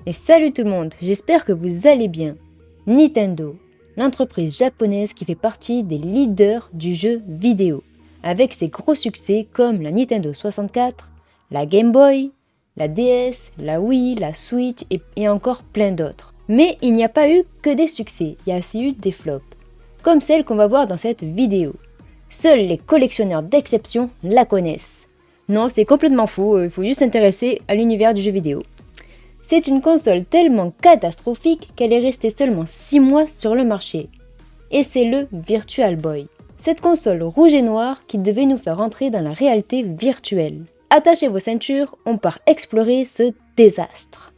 Et salut tout le monde, j'espère que vous allez bien. Nintendo, l'entreprise japonaise qui fait partie des leaders du jeu vidéo, avec ses gros succès comme la Nintendo 64, la Game Boy, la DS, la Wii, la Switch et encore plein d'autres. Mais il n'y a pas eu que des succès, il y a aussi eu des flops, comme celle qu'on va voir dans cette vidéo. Seuls les collectionneurs d'exception la connaissent. Non, c'est complètement faux, il faut juste s'intéresser à l'univers du jeu vidéo. C'est une console tellement catastrophique qu'elle est restée seulement 6 mois sur le marché. Et c'est le Virtual Boy. Cette console rouge et noire qui devait nous faire entrer dans la réalité virtuelle. Attachez vos ceintures, on part explorer ce désastre.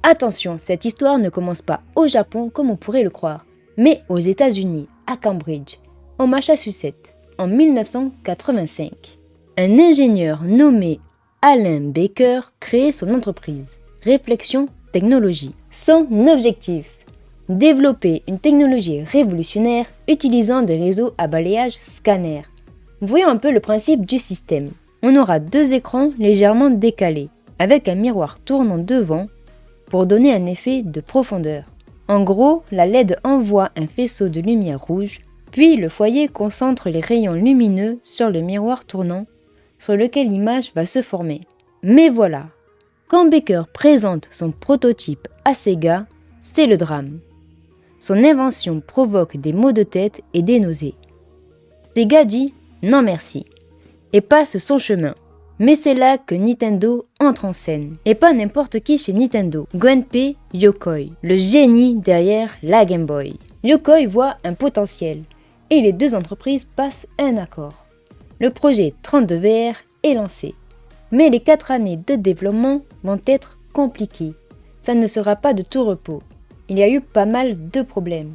Attention, cette histoire ne commence pas au Japon comme on pourrait le croire, mais aux États-Unis, à Cambridge, au Massachusetts, en 1985. Un ingénieur nommé Alan Baker crée son entreprise, Réflexion Technologies. Son objectif, développer une technologie révolutionnaire utilisant des réseaux à balayage scanner. Voyons un peu le principe du système. On aura deux écrans légèrement décalés, avec un miroir tournant devant pour donner un effet de profondeur. En gros, la LED envoie un faisceau de lumière rouge, puis le foyer concentre les rayons lumineux sur le miroir tournant sur lequel l'image va se former. Mais voilà, quand Baker présente son prototype à Sega, c'est le drame. Son invention provoque des maux de tête et des nausées. Sega dit non merci et passe son chemin. Mais c'est là que Nintendo entre en scène. Et pas n'importe qui chez Nintendo, Gunpei Yokoi, le génie derrière la Game Boy. Yokoi voit un potentiel et les deux entreprises passent un accord. Le projet 32VR est lancé. Mais les 4 années de développement vont être compliquées. Ça ne sera pas de tout repos. Il y a eu pas mal de problèmes.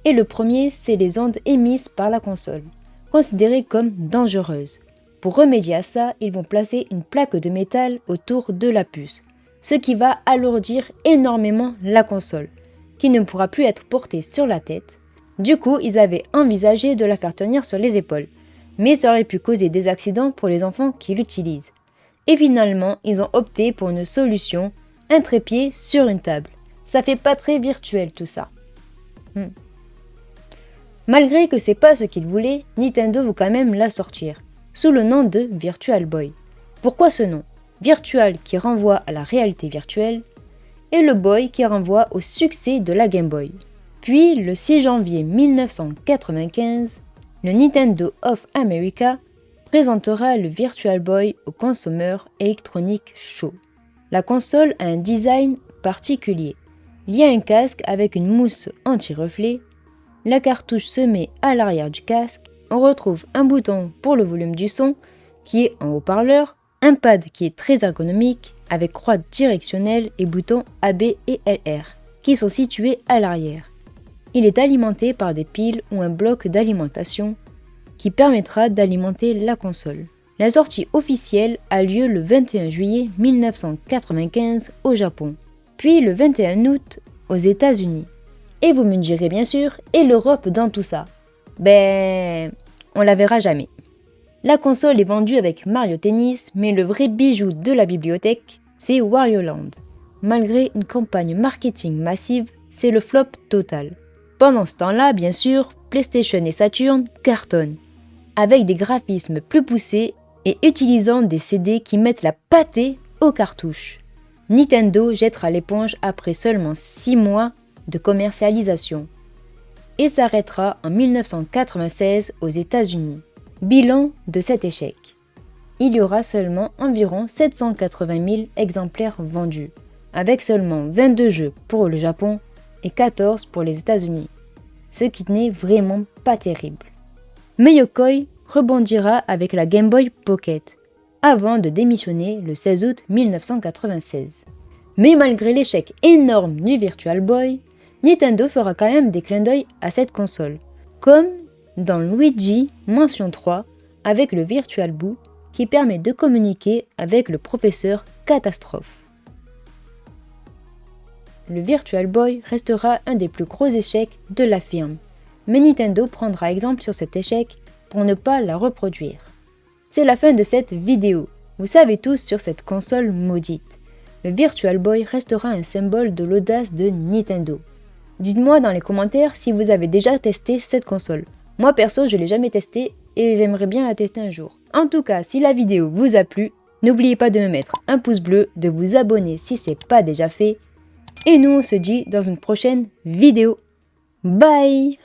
Et le premier, c'est les ondes émises par la console, considérées comme dangereuses. Pour remédier à ça, ils vont placer une plaque de métal autour de la puce, ce qui va alourdir énormément la console, qui ne pourra plus être portée sur la tête. Du coup, ils avaient envisagé de la faire tenir sur les épaules, mais ça aurait pu causer des accidents pour les enfants qui l'utilisent. Et finalement, ils ont opté pour une solution, un trépied sur une table. Ça fait pas très virtuel tout ça. Malgré que c'est pas ce qu'ils voulaient, Nintendo veut quand même la sortir, sous le nom de Virtual Boy. Pourquoi ce nom? Virtual qui renvoie à la réalité virtuelle, et le Boy qui renvoie au succès de la Game Boy. Puis, le 6 janvier 1995, le Nintendo of America présentera le Virtual Boy au Consumer Electronics Show. La console a un design particulier. Il y a un casque avec une mousse anti-reflet, la cartouche se met à l'arrière du casque, on retrouve un bouton pour le volume du son qui est en haut-parleur, un pad qui est très ergonomique avec croix directionnelle et boutons AB et LR qui sont situés à l'arrière. Il est alimenté par des piles ou un bloc d'alimentation qui permettra d'alimenter la console. La sortie officielle a lieu le 21 juillet 1995 au Japon, puis le 21 août aux États-Unis. Et vous me direz bien sûr, et l'Europe dans tout ça? On la verra jamais. La console est vendue avec Mario Tennis, mais le vrai bijou de la bibliothèque, c'est Wario Land. Malgré une campagne marketing massive, c'est le flop total. Pendant ce temps-là, bien sûr, PlayStation et Saturn cartonnent, avec des graphismes plus poussés et utilisant des CD qui mettent la pâtée aux cartouches. Nintendo jettera l'éponge après seulement 6 mois de commercialisation et s'arrêtera en 1996 aux États-Unis. Bilan de cet échec. Il y aura seulement environ 780 000 exemplaires vendus, avec seulement 22 jeux pour le Japon et 14 pour les États-Unis, ce qui n'est vraiment pas terrible. Mais Yokoi rebondira avec la Game Boy Pocket, avant de démissionner le 16 août 1996. Mais malgré l'échec énorme du Virtual Boy, Nintendo fera quand même des clins d'œil à cette console, comme dans Luigi Mansion 3 avec le Virtual Boo qui permet de communiquer avec le professeur Catastrophe. Le Virtual Boy restera un des plus gros échecs de la firme, mais Nintendo prendra exemple sur cet échec pour ne pas la reproduire. C'est la fin de cette vidéo. Vous savez tous sur cette console maudite. Le Virtual Boy restera un symbole de l'audace de Nintendo. Dites-moi dans les commentaires si vous avez déjà testé cette console. Moi perso, je l'ai jamais testé et j'aimerais bien la tester un jour. En tout cas, si la vidéo vous a plu, n'oubliez pas de me mettre un pouce bleu, de vous abonner si ce n'est pas déjà fait. Et nous, on se dit dans une prochaine vidéo. Bye!